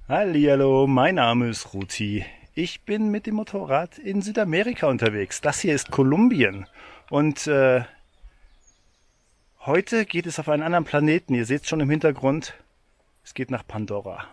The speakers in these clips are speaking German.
Hallihallo, mein Name ist Ruti. Ich bin mit dem Motorrad in Südamerika unterwegs. Das hier ist Kolumbien. Und heute geht es auf einen anderen Planeten. Ihr seht es schon im Hintergrund. Es geht nach Pandora.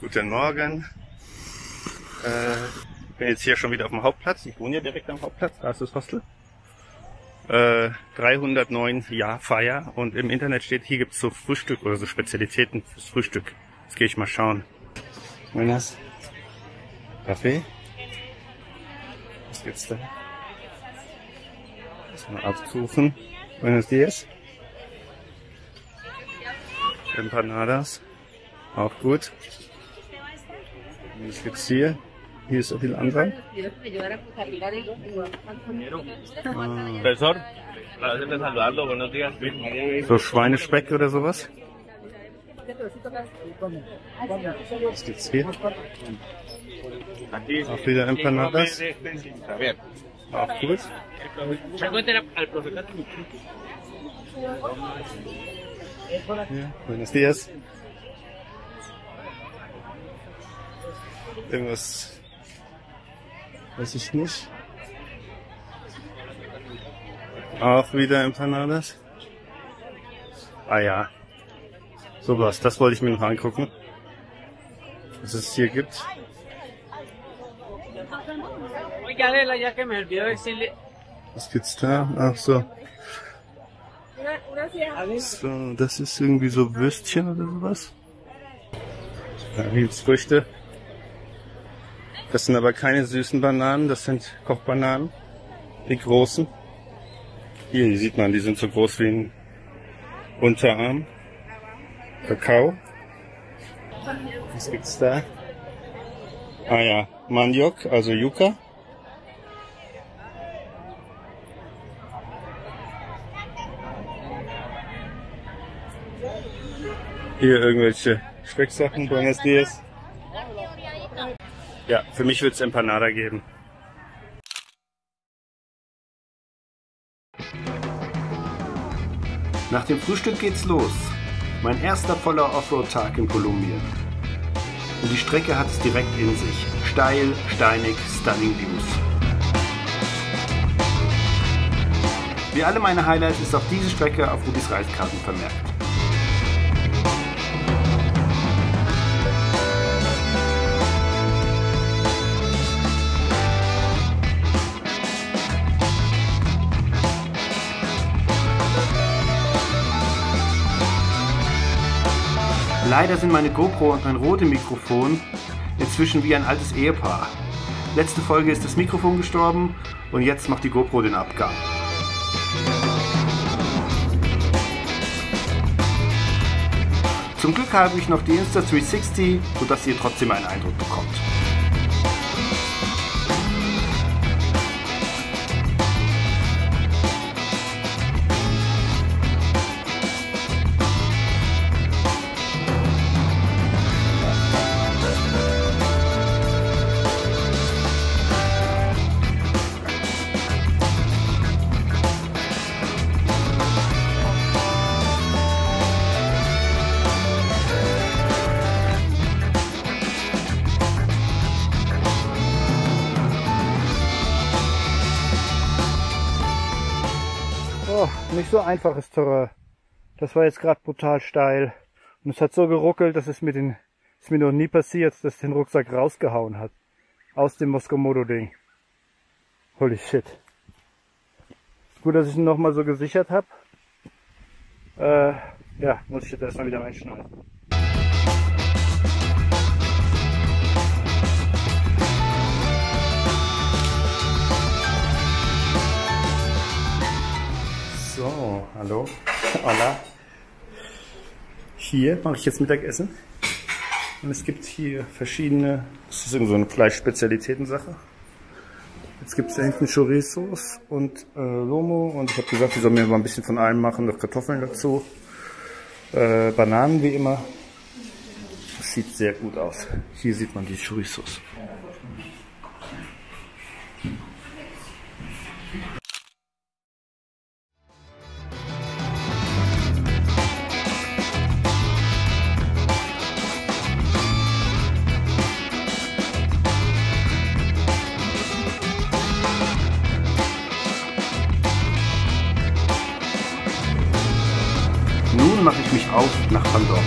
Guten Morgen. Ich bin jetzt hier schon wieder auf dem Hauptplatz. Ich wohne hier direkt am Hauptplatz. Da ist das Hostel. 309 Jahr Feier. Und im Internet steht, hier gibt's so Frühstück oder so Spezialitäten fürs Frühstück. Jetzt gehe ich mal schauen. Buenas. Kaffee. Was gibt's da? Das ist eine Art Kuchen. Buenos dias. Empanadas. Auch gut. Was gibt's hier? Hier ist so viel andere. So Schweinespeck oder sowas. Was gibt's hier? Auch wieder Empanadas. Auch gut. Ja, buenos dias. Irgendwas weiß ich nicht. Auch wieder Empanadas. Ah ja. Sowas, das wollte ich mir noch angucken. Was es hier gibt. Was gibt's da? Ach so. So, das ist irgendwie so Würstchen oder sowas. Da gibt's Früchte. Das sind aber keine süßen Bananen, das sind Kochbananen. Die großen. Hier, die sieht man, die sind so groß wie ein Unterarm. Kakao. Was gibt's da? Ah ja, Maniok, also Yuca. Hier irgendwelche Specksachen, Buenos dias. Ja, für mich wird es Empanada geben. Nach dem Frühstück geht's los. Mein erster voller Offroad-Tag in Kolumbien. Und die Strecke hat es direkt in sich. Steil, steinig, stunning Views. Wie alle meine Highlights ist auch diese Strecke auf Rutis Reisekarten vermerkt. Leider sind meine GoPro und mein Rode-Mikrofon inzwischen wie ein altes Ehepaar. Letzte Folge ist das Mikrofon gestorben und jetzt macht die GoPro den Abgang. Zum Glück habe ich noch die Insta360, sodass ihr trotzdem einen Eindruck bekommt. Oh, nicht so einfaches Terrain. Das war jetzt gerade brutal steil. Und es hat so geruckelt, dass ist mir noch nie passiert, dass den Rucksack rausgehauen hat. Aus dem Moskomoto-Ding. Holy shit. Gut, dass ich ihn nochmal so gesichert habe. Ja, muss ich jetzt erstmal wieder reinschneiden. So, hallo. Hola. Hier mache ich jetzt Mittagessen. Und es gibt hier verschiedene, das ist irgendwie so eine Fleischspezialitäten-Sache. Jetzt gibt es da hinten Chorizos und Lomo und ich habe gesagt, ich soll mir mal ein bisschen von allem machen, noch Kartoffeln dazu. Bananen wie immer. Das sieht sehr gut aus. Hier sieht man die Chorizos. Nun mache ich mich auf nach Pandora.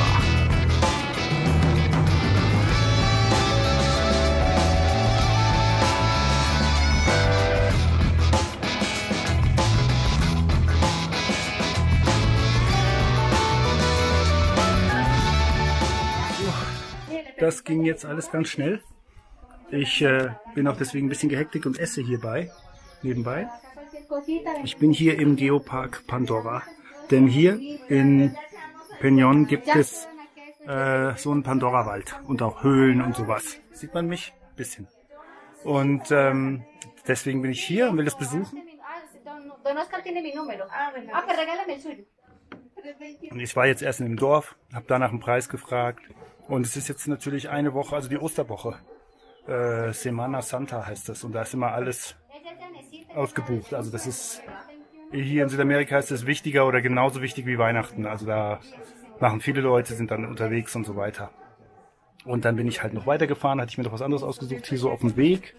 Das ging jetzt alles ganz schnell. Ich bin auch deswegen ein bisschen gehektigt und esse hierbei, nebenbei. Ich bin hier im Geopark Pandora. Denn hier in Peñón gibt es so einen Pandora-Wald und auch Höhlen und sowas. Sieht man mich? Bisschen. Und deswegen bin ich hier und will das besuchen. Und ich war jetzt erst in dem Dorf, habe da nach dem Preis gefragt. Und es ist jetzt natürlich eine Woche, also die Osterwoche. Semana Santa heißt das. Und da ist immer alles ausgebucht. Also das ist... Hier in Südamerika ist das wichtiger oder genauso wichtig wie Weihnachten. Also da machen viele Leute, sind dann unterwegs und so weiter. Und dann bin ich halt noch weitergefahren, hatte ich mir doch was anderes ausgesucht, hier so auf dem Weg.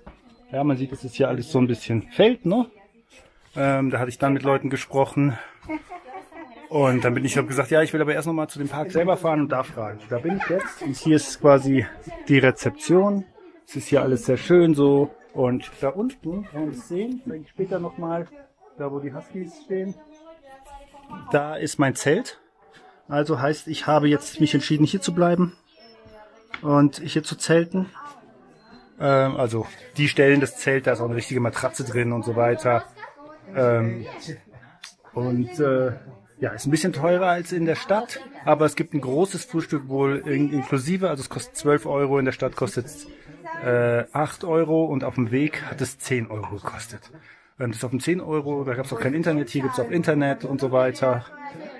Ja, man sieht, es ist hier alles so ein bisschen Feld, ne? Da hatte ich dann mit Leuten gesprochen. Und dann bin ich, habe gesagt, ja, ich will aber erst noch mal zu dem Park selber fahren und da fragen. Da bin ich jetzt und hier ist quasi die Rezeption. Es ist hier alles sehr schön so. Und da unten kann man es sehen, vielleicht später nochmal. Da wo die Huskies stehen, da ist mein Zelt. Also heißt, ich habe jetzt mich entschieden, hier zu bleiben und hier zu zelten. Also die Stellen des Zelts, da ist auch eine richtige Matratze drin und so weiter. Ja, ist ein bisschen teurer als in der Stadt, aber es gibt ein großes Frühstück wohl inklusive. Also es kostet 12 Euro, in der Stadt kostet es 8 Euro und auf dem Weg hat es 10 Euro gekostet. Das ist auf dem 10 Euro, da gab es auch kein Internet, hier gibt es auch Internet und so weiter.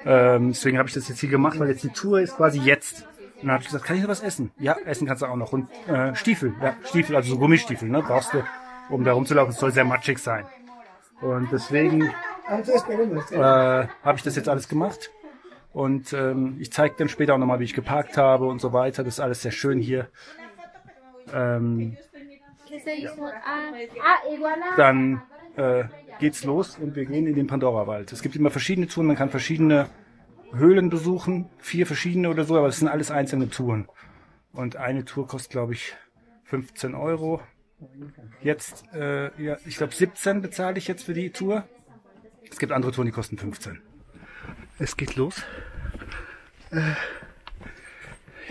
Deswegen habe ich das jetzt hier gemacht, weil jetzt die Tour ist quasi jetzt. Und dann habe ich gesagt, kann ich noch was essen? Ja, essen kannst du auch noch. Und Stiefel, ja, Stiefel, also so Gummistiefel, ne, brauchst du, um da rumzulaufen. Es soll sehr matschig sein. Und deswegen habe ich das jetzt alles gemacht. Und ich zeige dann später auch nochmal, wie ich geparkt habe und so weiter. Das ist alles sehr schön hier. Ja. Dann geht's los und wir gehen in den Pandora-Wald. Es gibt immer verschiedene Touren, man kann verschiedene Höhlen besuchen, 4 verschiedene oder so, aber das sind alles einzelne Touren. Und eine Tour kostet, glaube ich, 15 Euro. Jetzt, ja, ich glaube 17 bezahle ich jetzt für die Tour. Es gibt andere Touren, die kosten 15. Es geht los.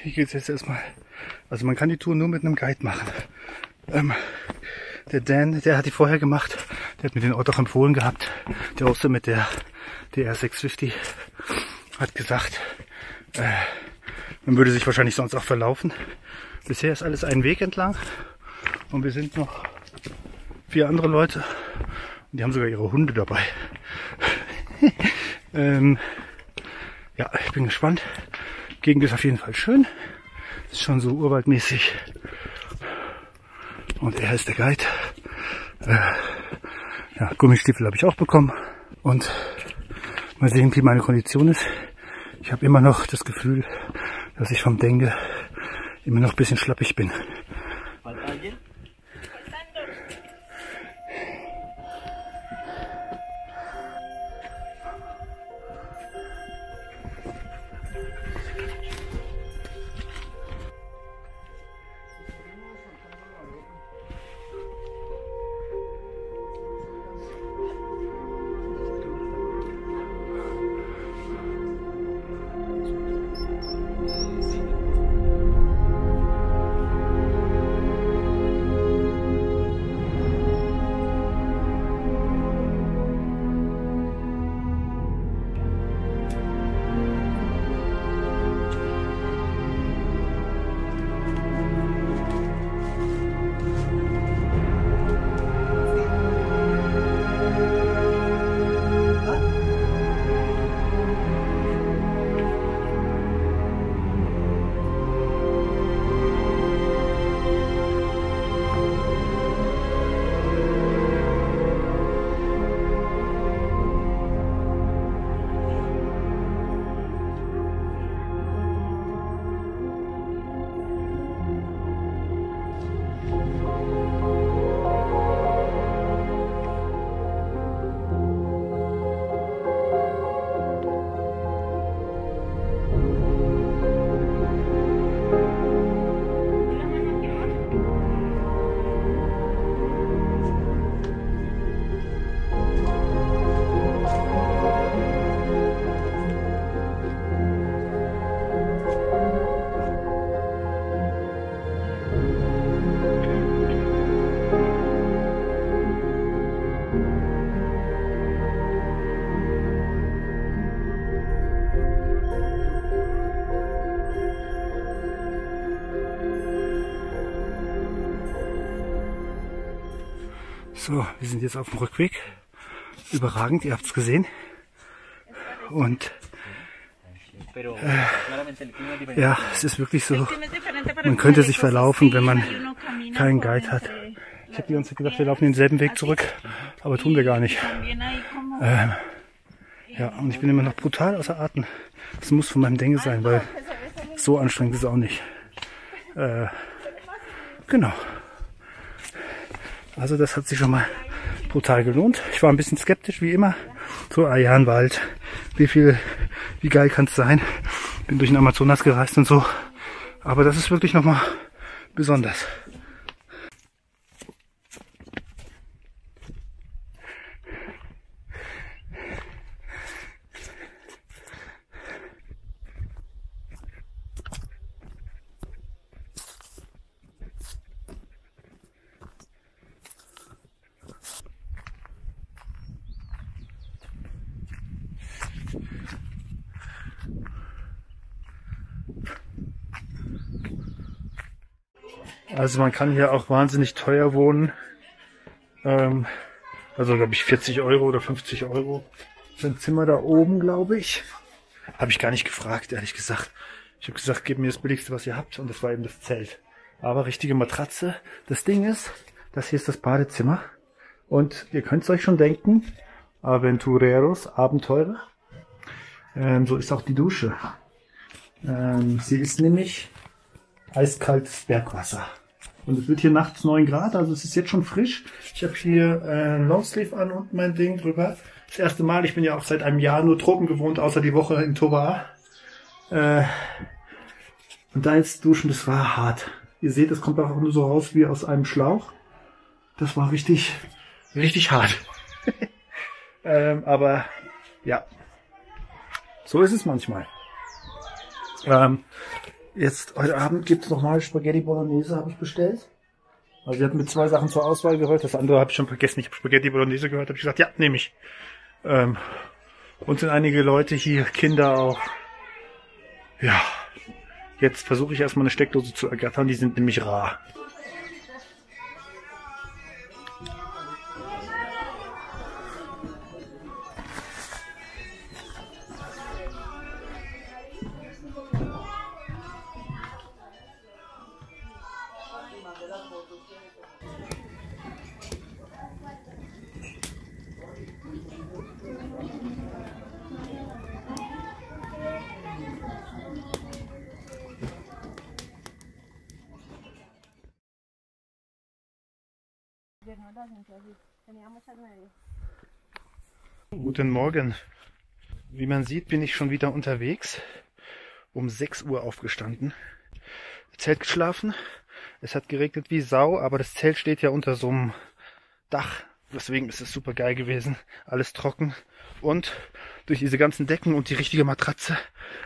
Hier geht's jetzt erstmal. Also man kann die Tour nur mit einem Guide machen. Der Dan, der hat die vorher gemacht. Der hat mir den Ort auch empfohlen gehabt. Der Oster mit der DR650 hat gesagt, man würde sich wahrscheinlich sonst auch verlaufen. Bisher ist alles einen Weg entlang. Und wir sind noch 4 andere Leute. Und die haben sogar ihre Hunde dabei. Ja, ich bin gespannt. Die Gegend ist auf jeden Fall schön. Ist schon so urwaldmäßig. Und er ist der Guide. Ja, Gummistiefel habe ich auch bekommen. Und mal sehen, wie meine Kondition ist. Ich habe immer noch das Gefühl, dass ich vom Dengue immer noch ein bisschen schlappig bin. So, wir sind jetzt auf dem Rückweg. Überragend, ihr habt es gesehen. Und ja, es ist wirklich so, man könnte sich verlaufen, wenn man keinen Guide hat. Ich habe die ganze Zeit gedacht, wir laufen denselben Weg zurück, aber tun wir gar nicht. Ja, und ich bin immer noch brutal außer Atem. Das muss von meinem Denken sein, weil so anstrengend ist es auch nicht. Genau. Also das hat sich schon mal brutal gelohnt. Ich war ein bisschen skeptisch, wie immer. So, ja, ein Wald. Wie geil kann es sein? Bin durch den Amazonas gereist und so. Aber das ist wirklich nochmal besonders. Also man kann hier auch wahnsinnig teuer wohnen. Also glaube ich 40 Euro oder 50 Euro für ein Zimmer da oben, glaube ich. Habe ich gar nicht gefragt, ehrlich gesagt. Ich habe gesagt, gebt mir das Billigste, was ihr habt. Und das war eben das Zelt. Aber richtige Matratze. Das Ding ist, das hier ist das Badezimmer. Und ihr könnt es euch schon denken, Aventureros, Abenteurer. So ist auch die Dusche. Sie ist nämlich eiskaltes Bergwasser. Und es wird hier nachts 9 Grad, also es ist jetzt schon frisch. Ich habe hier Longsleeve an und mein Ding drüber. Das erste Mal, ich bin ja auch seit einem Jahr nur Tropen gewohnt, außer die Woche in Toba. Und da jetzt duschen, das war hart. Ihr seht, es kommt einfach nur so raus wie aus einem Schlauch. Das war richtig, richtig hart. Aber ja, so ist es manchmal. Jetzt, heute Abend gibt es nochmal Spaghetti Bolognese, habe ich bestellt. Also wir hatten mit 2 Sachen zur Auswahl gehört. Das andere habe ich schon vergessen. Ich habe Spaghetti Bolognese gehört, habe ich gesagt, ja, nehme ich. Und sind einige Leute hier, Kinder auch. Ja, jetzt versuche ich erstmal eine Steckdose zu ergattern. Die sind nämlich rar. Guten Morgen. Wie man sieht, bin ich schon wieder unterwegs. Um 6 Uhr aufgestanden. Zelt geschlafen. Es hat geregnet wie Sau, aber das Zelt steht ja unter so einem Dach. Deswegen ist es super geil gewesen. Alles trocken. Und durch diese ganzen Decken und die richtige Matratze,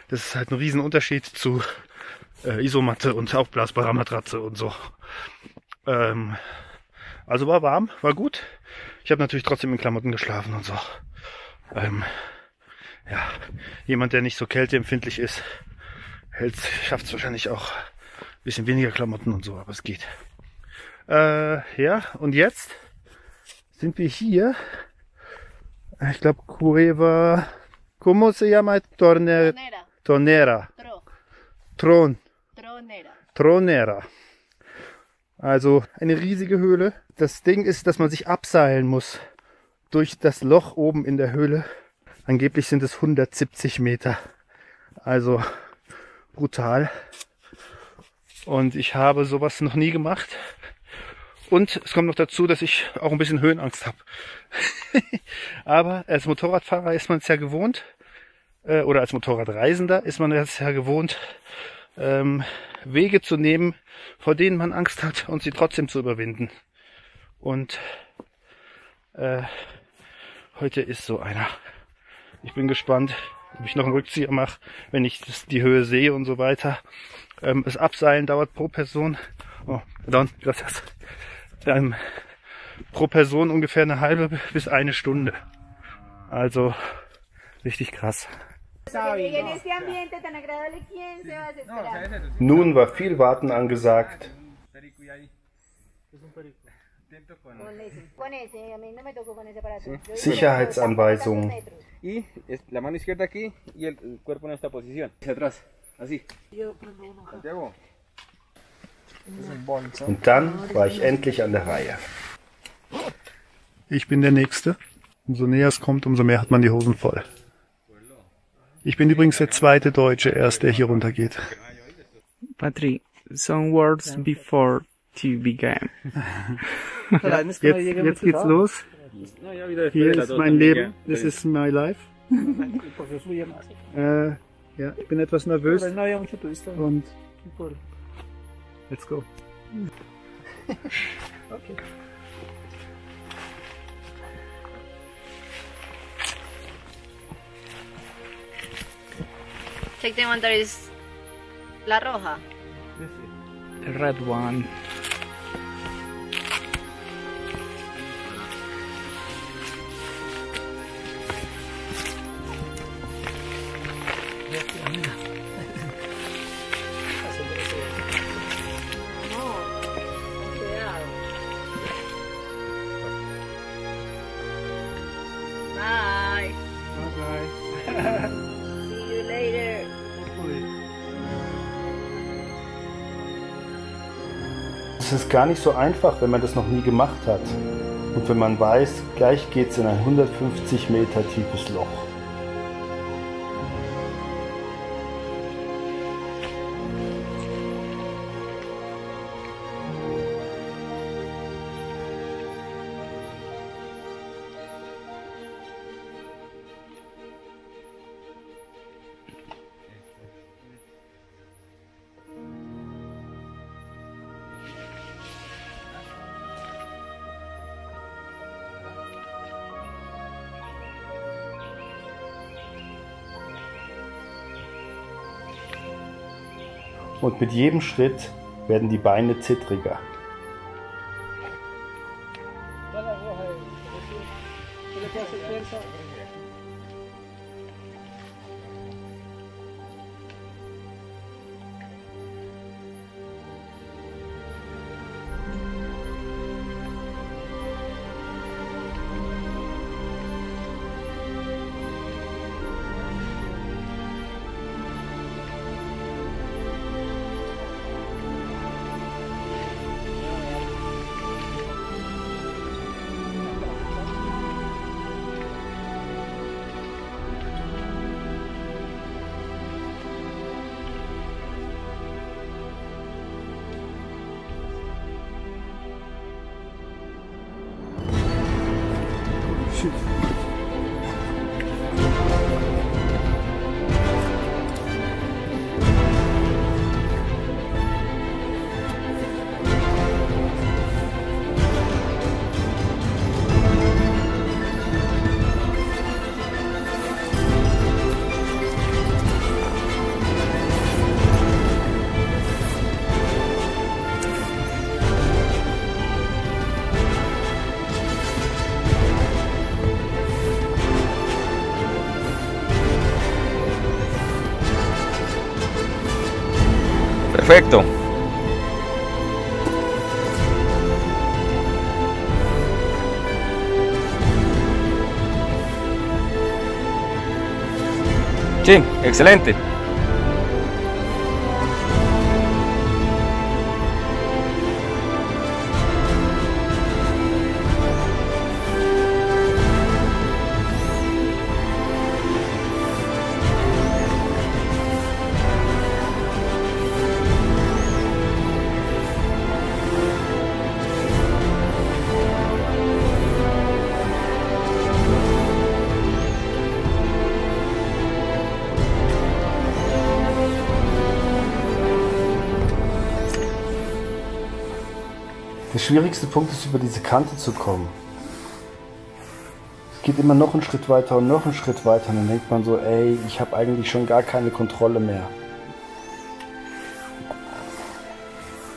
das ist halt ein Riesenunterschied zu Isomatte und aufblasbarer Matratze und so. Also war warm, war gut. Ich habe natürlich trotzdem in Klamotten geschlafen und so. Ja, jemand, der nicht so kälteempfindlich ist, schafft es wahrscheinlich auch ein bisschen weniger Klamotten und so, aber es geht. Ja, und jetzt sind wir hier. Ich glaube, Cueva. ¿Cómo se llama? Tronera. Tronera. Also eine riesige Höhle. Das Ding ist, dass man sich abseilen muss durch das Loch oben in der Höhle. Angeblich sind es 170 Meter. Also brutal. Und ich habe sowas noch nie gemacht. Und es kommt noch dazu, dass ich auch ein bisschen Höhenangst habe. Aber als Motorradfahrer ist man es ja gewohnt. Oder als Motorradreisender ist man es ja gewohnt, Wege zu nehmen, vor denen man Angst hat und sie trotzdem zu überwinden. Und heute ist so einer. Ich bin gespannt, ob ich noch einen Rückzieher mache, wenn ich die Höhe sehe und so weiter. Das Abseilen dauert pro Person, pro Person ungefähr eine halbe bis 1 Stunde. Also richtig krass. Nun war viel Warten angesagt. Sicherheitsanweisungen. Y la mano izquierda aquí y el cuerpo en esta posición. Hacia atrás, así. Santiago. Und dann war ich endlich an der Reihe. Ich bin der Nächste. Umso näher es kommt, umso mehr hat man die Hosen voll. Ich bin übrigens der zweite Deutsche erst, der hier runtergeht. Patrick, some words before to begin. Jetzt geht's los. Hier ist mein Leben. This is my life. Ja, ich bin etwas nervös. Und let's go. Okay. Check the one that is La Roja. The red one. Bye. See you later. Es ist gar nicht so einfach, wenn man das noch nie gemacht hat. Und wenn man weiß, gleich geht's in ein 150 Meter tiefes Loch. Und mit jedem Schritt werden die Beine zittriger. Perfecto. Sí, excelente. Der schwierigste Punkt ist, über diese Kante zu kommen. Es geht immer noch einen Schritt weiter und noch einen Schritt weiter und dann denkt man so, ey, ich habe eigentlich schon gar keine Kontrolle mehr.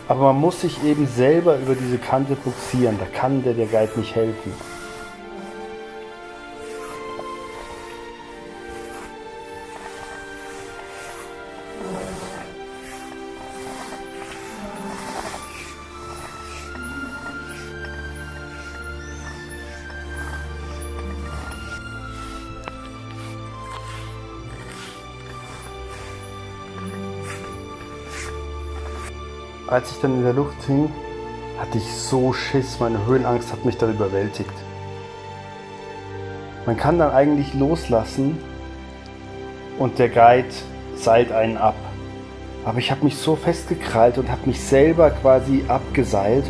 Aber man muss sich eben selber über diese Kante buxieren, da kann der Guide nicht helfen. Als ich dann in der Luft hing, hatte ich so Schiss, meine Höhenangst hat mich dann überwältigt. Man kann dann eigentlich loslassen und der Guide seilt einen ab. Aber ich habe mich so festgekrallt und habe mich selber quasi abgeseilt.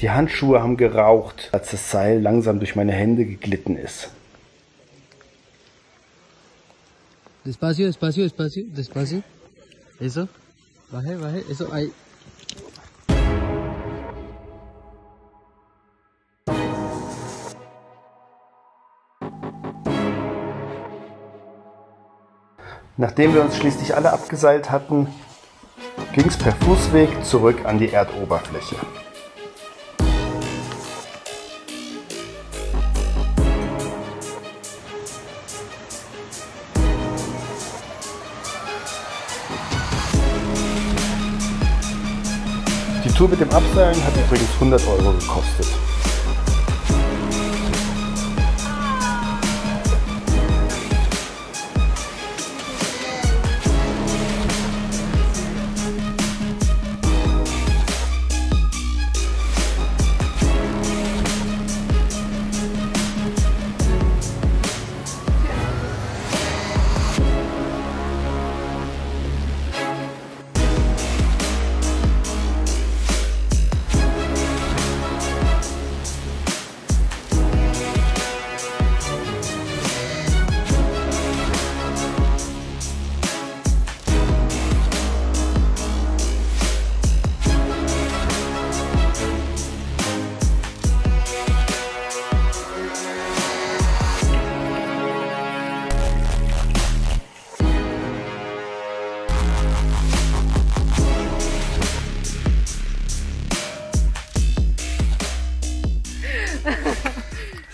Die Handschuhe haben geraucht, als das Seil langsam durch meine Hände geglitten ist. Despacio, despacio, despacio, despacio. Eso. Baje, baje. Eso, ahí. Nachdem wir uns schließlich alle abgeseilt hatten, ging es per Fußweg zurück an die Erdoberfläche. Die Tour mit dem Abseilen hat übrigens 100 € gekostet.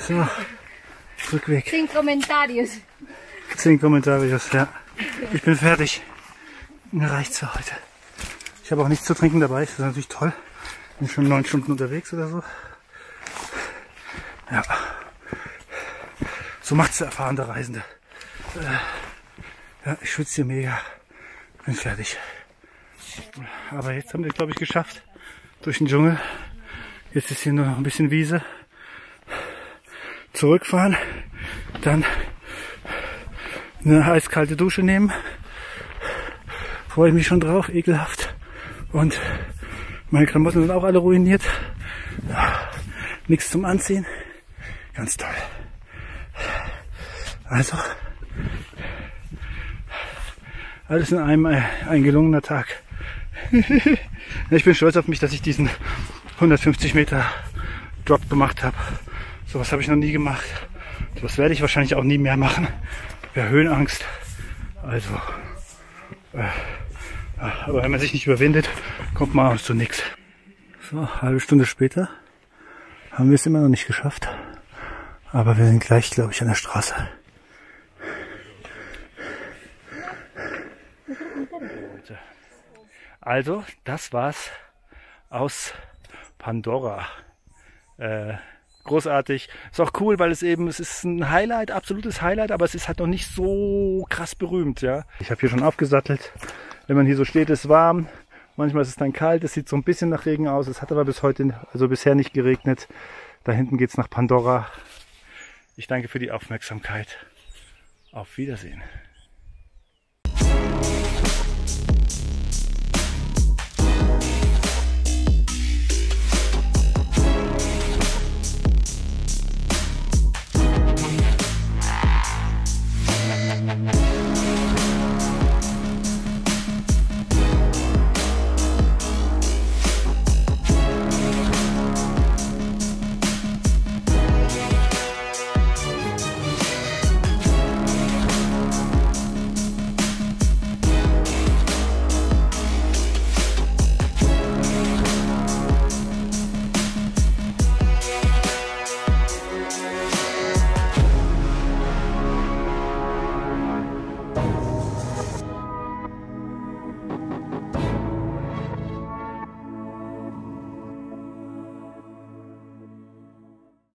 So, Rückweg. 10 Comentarios. 10 Kommentarios, ja. Ich bin fertig. Mir reicht's für heute. Ich habe auch nichts zu trinken dabei, das ist natürlich toll. Bin schon 9 Stunden unterwegs oder so. Ja. So macht's der erfahrene Reisende. Ja, ich schwitze hier mega. Bin fertig. Aber jetzt haben wir, glaube ich, geschafft. Durch den Dschungel. Jetzt ist hier nur noch ein bisschen Wiese. Zurückfahren. Dann eine eiskalte Dusche nehmen. Freue ich mich schon drauf. Ekelhaft. Und meine Klamotten sind auch alle ruiniert. Ja, nichts zum Anziehen. Ganz toll. Also, alles in einem ein gelungener Tag. Ich bin stolz auf mich, dass ich diesen 150 Meter Drop gemacht habe. Sowas habe ich noch nie gemacht. Sowas werde ich wahrscheinlich auch nie mehr machen. Ich habe Höhenangst. Also, aber wenn man sich nicht überwindet, kommt man auch zu nichts. So, eine halbe Stunde später haben wir es immer noch nicht geschafft. Aber wir sind gleich, glaube ich, an der Straße. Also, das war's aus Pandora. Großartig. Ist auch cool, weil es ist ein Highlight, absolutes Highlight, aber es ist halt noch nicht so krass berühmt, ja. Ich habe hier schon aufgesattelt. Wenn man hier so steht, ist warm. Manchmal ist es dann kalt. Es sieht so ein bisschen nach Regen aus. Es hat aber bisher nicht geregnet. Da hinten geht's nach Pandora. Ich danke für die Aufmerksamkeit. Auf Wiedersehen.